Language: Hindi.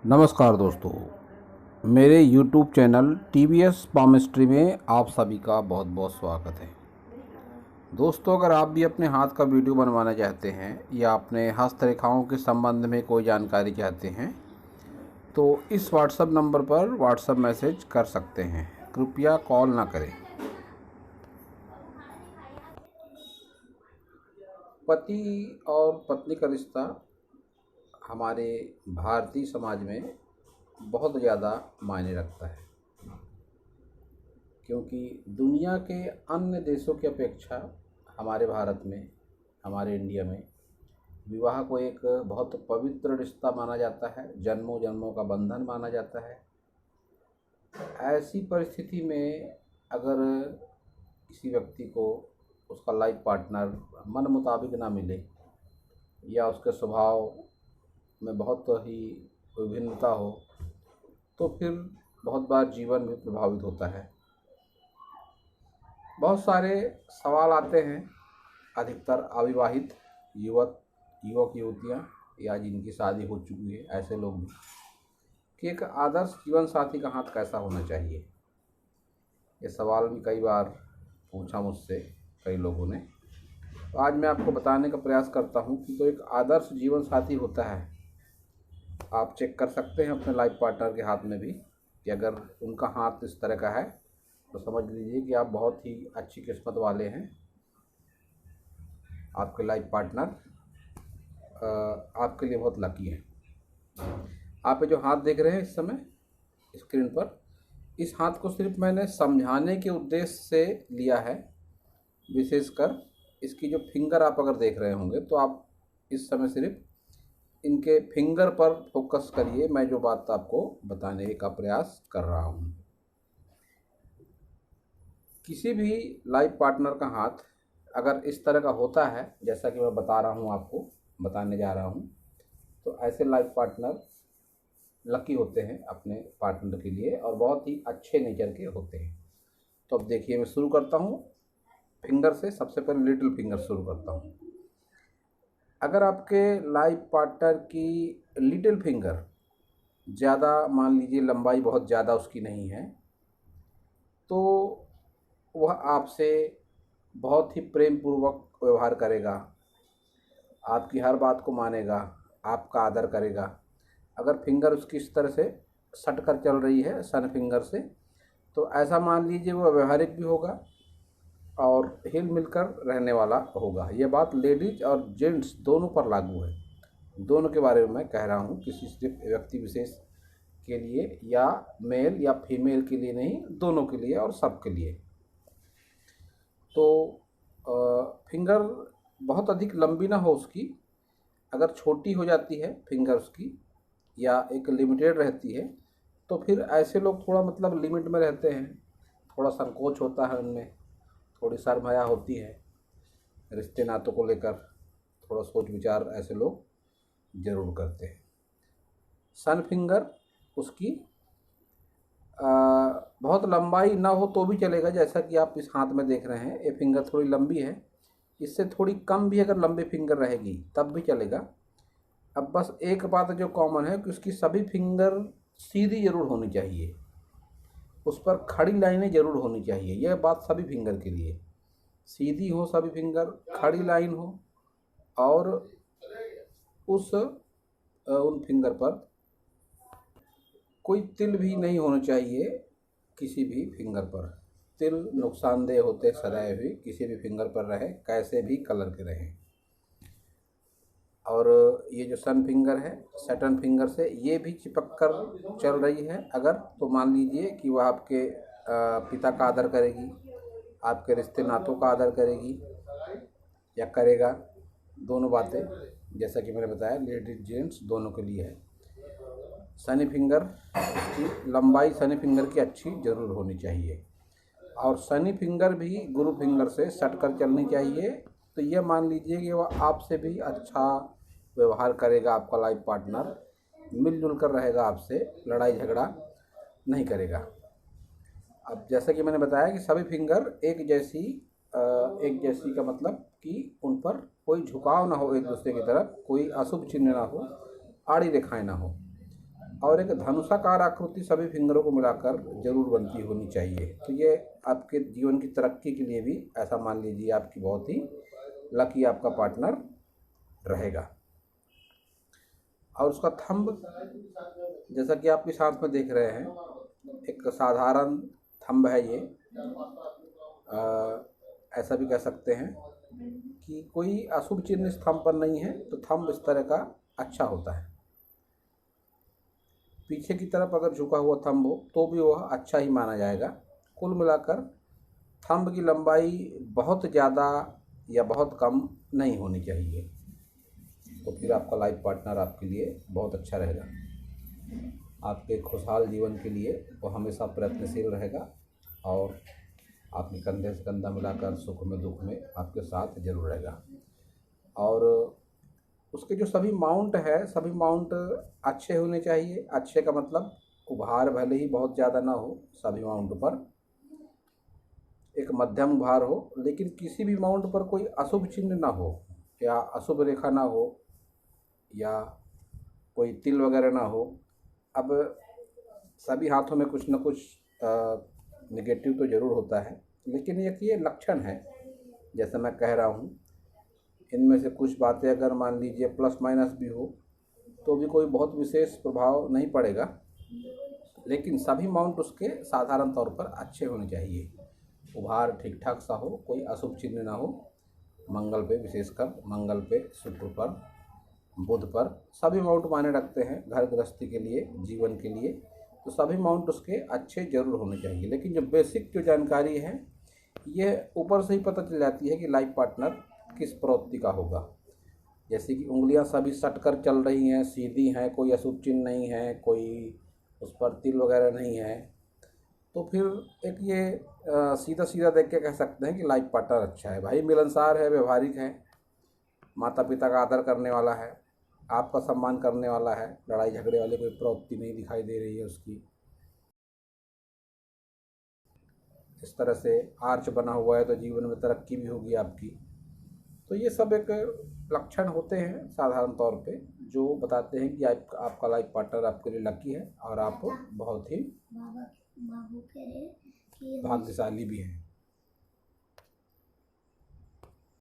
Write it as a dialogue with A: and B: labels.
A: नमस्कार दोस्तों, मेरे YouTube चैनल TVS पामिस्ट्री में आप सभी का बहुत बहुत स्वागत है। दोस्तों, अगर आप भी अपने हाथ का वीडियो बनवाना चाहते हैं या अपने हस्तरेखाओं के संबंध में कोई जानकारी चाहते हैं तो इस व्हाट्सएप नंबर पर व्हाट्सएप मैसेज कर सकते हैं। कृपया कॉल ना करें। पति और पत्नी का रिश्ता हमारे भारतीय समाज में बहुत ज़्यादा मायने रखता है, क्योंकि दुनिया के अन्य देशों की अपेक्षा हमारे भारत में, हमारे इंडिया में विवाह को एक बहुत पवित्र रिश्ता माना जाता है, जन्मों जन्मों का बंधन माना जाता है। ऐसी परिस्थिति में अगर किसी व्यक्ति को उसका लाइफ पार्टनर मन मुताबिक ना मिले या उसके स्वभाव में बहुत ही विभिन्नता हो तो फिर बहुत बार जीवन भी प्रभावित होता है। बहुत सारे सवाल आते हैं, अधिकतर अविवाहित युवक युवतियाँ या जिनकी शादी हो चुकी है ऐसे लोग भी, कि एक आदर्श जीवन साथी का हाथ कैसा होना चाहिए। ये सवाल भी कई बार पूछा मुझसे कई लोगों ने। तो आज मैं आपको बताने का प्रयास करता हूँ कि तो एक आदर्श जीवन साथी होता है। आप चेक कर सकते हैं अपने लाइफ पार्टनर के हाथ में भी कि अगर उनका हाथ इस तरह का है तो समझ लीजिए कि आप बहुत ही अच्छी किस्मत वाले हैं। आपके लाइफ पार्टनर आपके लिए बहुत लकी है। आप ये जो हाथ देख रहे हैं इस समय स्क्रीन पर, इस हाथ को सिर्फ मैंने समझाने के उद्देश्य से लिया है। विशेषकर इसकी जो फिंगर आप अगर देख रहे होंगे तो आप इस समय सिर्फ इनके फिंगर पर फोकस करिए। मैं जो बात आपको बताने का प्रयास कर रहा हूँ, किसी भी लाइफ पार्टनर का हाथ अगर इस तरह का होता है जैसा कि मैं बता रहा हूँ, आपको बताने जा रहा हूँ, तो ऐसे लाइफ पार्टनर लकी होते हैं अपने पार्टनर के लिए और बहुत ही अच्छे नेचर के होते हैं। तो अब देखिए, मैं शुरू करता हूँ फिंगर से। सबसे पहले लिटिल फिंगर शुरू करता हूँ। अगर आपके लाइफ पार्टनर की लिटिल फिंगर ज़्यादा, मान लीजिए लंबाई बहुत ज़्यादा उसकी नहीं है, तो वह आपसे बहुत ही प्रेम पूर्वक व्यवहार करेगा, आपकी हर बात को मानेगा, आपका आदर करेगा। अगर फिंगर उसकी इस तरह से सट कर चल रही है सन फिंगर से, तो ऐसा मान लीजिए वो व्यवहारिक भी होगा और हिल मिलकर रहने वाला होगा। यह बात लेडीज और जेंट्स दोनों पर लागू है। दोनों के बारे में मैं कह रहा हूँ, किसी सिर्फ व्यक्ति विशेष के लिए या मेल या फीमेल के लिए नहीं, दोनों के लिए और सबके लिए। तो फिंगर बहुत अधिक लंबी ना हो उसकी। अगर छोटी हो जाती है फिंगर उसकी या एक लिमिटेड रहती है तो फिर ऐसे लोग थोड़ा मतलब लिमिट में रहते हैं। थोड़ा संकोच होता है उनमें, थोड़ी शर्मया होती है रिश्ते नातों को लेकर, थोड़ा सोच विचार ऐसे लोग ज़रूर करते हैं। सन फिंगर उसकी बहुत लंबाई ना हो तो भी चलेगा, जैसा कि आप इस हाथ में देख रहे हैं ये फिंगर थोड़ी लंबी है। इससे थोड़ी कम भी अगर लंबी फिंगर रहेगी तब भी चलेगा। अब बस एक बात जो कॉमन है कि उसकी सभी फिंगर सीधी ज़रूर होनी चाहिए, उस पर खड़ी लाइनें ज़रूर होनी चाहिए। यह बात सभी फिंगर के लिए, सीधी हो सभी फिंगर, खड़ी लाइन हो और उन फिंगर पर कोई तिल भी नहीं होना चाहिए। किसी भी फिंगर पर तिल नुकसानदेह होते सदैव ही, किसी भी फिंगर पर रहे कैसे भी कलर के रहे। और ये जो सन फिंगर है सैटर्न फिंगर से ये भी चिपक कर चल रही है अगर, तो मान लीजिए कि वह आपके पिता का आदर करेगी, आपके रिश्ते नातों का आदर करेगी या करेगा। दोनों बातें, जैसा कि मैंने बताया, लेडीज जेंट्स दोनों के लिए है। शनि फिंगर की लंबाई शनि फिंगर की अच्छी ज़रूर होनी चाहिए और शनि फिंगर भी गुरु फिंगर से सट कर चलनी चाहिए। तो यह मान लीजिए कि वह आपसे भी अच्छा व्यवहार करेगा, आपका लाइफ पार्टनर मिलजुल कर रहेगा, आपसे लड़ाई झगड़ा नहीं करेगा। अब जैसा कि मैंने बताया कि सभी फिंगर एक जैसी का मतलब कि उन पर कोई झुकाव ना हो एक दूसरे की तरफ, कोई अशुभ चिन्ह ना हो, आड़ी रेखाएं ना हो। और एक धनुषाकार आकृति सभी फिंगरों को मिलाकर जरूर बनती होनी चाहिए। तो ये आपके जीवन की तरक्की के लिए भी ऐसा मान लीजिए आपकी बहुत ही लकी आपका पार्टनर रहेगा। और उसका थंब जैसा कि आप इस हाथ में देख रहे हैं, एक साधारण थंब है ये। ऐसा भी कह सकते हैं कि कोई अशुभ चिन्ह इस थंब पर नहीं है, तो थंब इस तरह का अच्छा होता है। पीछे की तरफ अगर झुका हुआ थंब हो तो भी वह अच्छा ही माना जाएगा। कुल मिलाकर थंब की लंबाई बहुत ज़्यादा या बहुत कम नहीं होनी चाहिए, तो फिर आपका लाइफ पार्टनर आपके लिए बहुत अच्छा रहेगा। आपके खुशहाल जीवन के लिए वो हमेशा प्रयत्नशील रहेगा और आपके कंधे से कंधा मिलाकर सुख में दुख में आपके साथ जरूर रहेगा। और उसके जो सभी माउंट है, सभी माउंट अच्छे होने चाहिए। अच्छे का मतलब उभार भले ही बहुत ज़्यादा ना हो, सभी माउंट पर एक मध्यम उभार हो, लेकिन किसी भी माउंट पर कोई अशुभ चिन्ह ना हो या अशुभ रेखा ना हो या कोई तिल वगैरह ना हो। अब सभी हाथों में कुछ न कुछ नेगेटिव तो ज़रूर होता है, लेकिन ये लक्षण है। जैसे मैं कह रहा हूँ, इनमें से कुछ बातें अगर मान लीजिए प्लस माइनस भी हो तो भी कोई बहुत विशेष प्रभाव नहीं पड़ेगा, लेकिन सभी माउंट उसके साधारण तौर पर अच्छे होने चाहिए। उभार ठीक ठाक सा हो, कोई अशुभ चिन्ह ना हो। मंगल पे, विशेषकर मंगल पे, शुक्र पर, बुध पर सभी माउंट मायने रखते हैं घर गृहस्थी के लिए, जीवन के लिए। तो सभी माउंट उसके अच्छे जरूर होने चाहिए। लेकिन जो बेसिक जो जानकारी है ये ऊपर से ही पता चल जाती है कि लाइफ पार्टनर किस प्रवृत्ति का होगा। जैसे कि उंगलियां सभी सट कर चल रही हैं, सीधी हैं, कोई अशुभ चिन्ह नहीं है, कोई उस पर तिल वगैरह नहीं है, तो फिर एक ये सीधा सीधा देख के कह सकते हैं कि लाइफ पार्टनर अच्छा है। भाई मिलनसार है, व्यवहारिक है, माता पिता का आदर करने वाला है, आपका सम्मान करने वाला है, लड़ाई झगड़े वाली कोई प्रवृत्ति नहीं दिखाई दे रही है उसकी। इस तरह से आर्च बना हुआ है तो जीवन में तरक्की भी होगी आपकी। तो ये सब एक लक्षण होते हैं साधारण तौर पे, जो बताते हैं कि आपका लाइफ पार्टनर आपके लिए लकी है और आप बहुत ही भाग्यशाली भी हैं।